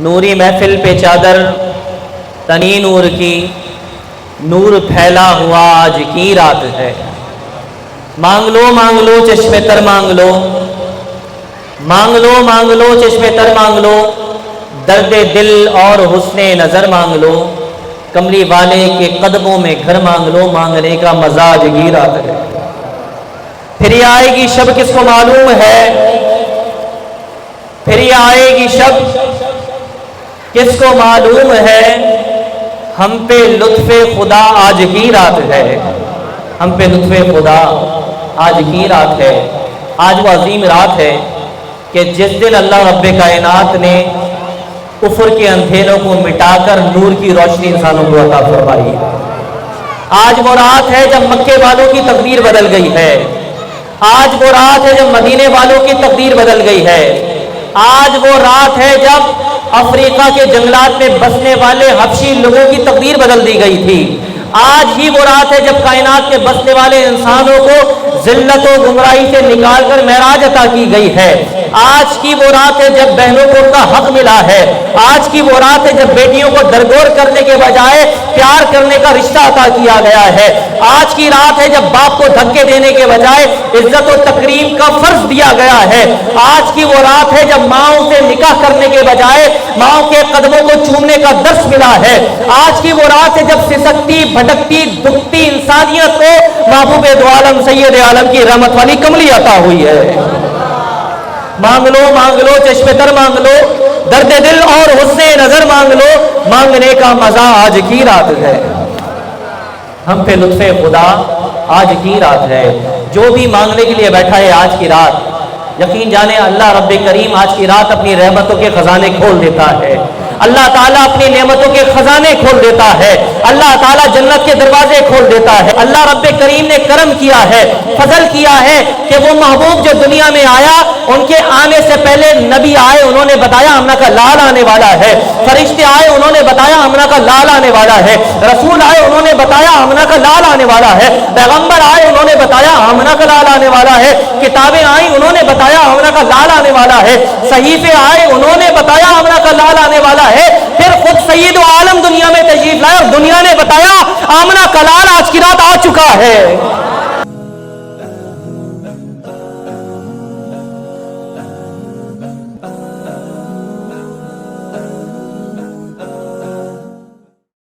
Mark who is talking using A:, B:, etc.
A: نوری محفل پہ چادر تنی نور کی، نور پھیلا ہوا آج کی رات ہے۔ مانگ لو چشم تر مانگ لو، مانگ لو چشم تر مانگ لو، درد دل اور حسن نظر مانگ لو، کملی والے کے قدموں میں گھر مانگ لو، مانگنے کا مزاج کی رات ہے۔ پھر یہ آئے گی شب کس کو معلوم ہے، پھر یہ آئے گی شب کس کو معلوم ہے، ہم پہ لطف خدا آج کی رات ہے، ہم پہ لطف خدا آج کی رات ہے۔ آج وہ عظیم رات ہے کہ جس دن اللہ رب کائنات نے کفر کے اندھیروں کو مٹا کر نور کی روشنی انسانوں کو عطا فرمائی۔ آج وہ رات ہے جب مکے والوں کی تقدیر بدل گئی ہے، آج وہ رات ہے جب مدینے والوں کی تقدیر بدل گئی ہے، آج وہ رات ہے جب افریقہ کے جنگلات میں بسنے والے حبشی لوگوں کی تقدیر بدل دی گئی تھی۔ آج ہی وہ رات ہے جب کائنات میں بسنے والے انسانوں کو ذلت و گمراہی سے نکال کر معراج عطا کی گئی ہے۔ آج کی وہ رات ہے جب بہنوں کو ان کا حق ملا ہے۔ آج کی وہ رات ہے جب بیٹیوں کو درگور کرنے کے بجائے پیار کرنے کا رشتہ عطا کیا گیا ہے۔ آج کی رات ہے جب باپ کو دھکے دینے کے بجائے عزت و تکریم کا فرض دیا گیا ہے۔ آج کی وہ رات ہے جب ماؤں سے نکاح کرنے کے بجائے ماؤں کے قدموں کو چومنے کا درس ملا ہے۔ آج کی وہ رات ہے جب سسکتی بھٹکتی دکھتی انسانیت کو محبوب دو عالم سید عالم کی رحمت والی کملی عطا ہوئی ہے۔ مانگ لو چشم تر مانگ لو، درد دل اور حسن نظر مانگ لو، مانگنے کا مزہ آج کی رات ہے، ہم پہ لطف خدا آج کی رات ہے۔ جو بھی مانگنے کے لیے بیٹھا ہے آج کی رات، یقین جانے اللہ رب کریم آج کی رات اپنی رحمتوں کے خزانے کھول دیتا ہے۔ اللہ تعالیٰ اپنی نعمتوں کے خزانے کھول دیتا ہے، اللہ تعالیٰ جنت کے دروازے کھول دیتا ہے۔ اللہ رب کریم نے کرم کیا ہے، فضل کیا ہے کہ وہ محبوب جو دنیا میں آیا، ان کے آنے سے پہلے نبی آئے، انہوں نے بتایا آمنہ کا لال آنے والا ہے، فرشتے آئے انہوں نے بتایا آمنہ کا لال آنے والا ہے، رسول آئے انہوں نے بتایا آمنہ کا لال آنے والا ہے، پیغمبر آئے انہوں نے بتایا آمنہ کا لال آنے والا ہے، کتابیں آئیں انہوں نے بتایا آمنہ کا لال آنے والا ہے، صحیفے آئے انہوں نے بتایا آمنہ کا لال آنے والا ہے۔ پھر خود سید و عالم دنیا میں تشریف لائے اور دنیا نے بتایا آمنہ کا لال آج کی رات آ چکا ہے۔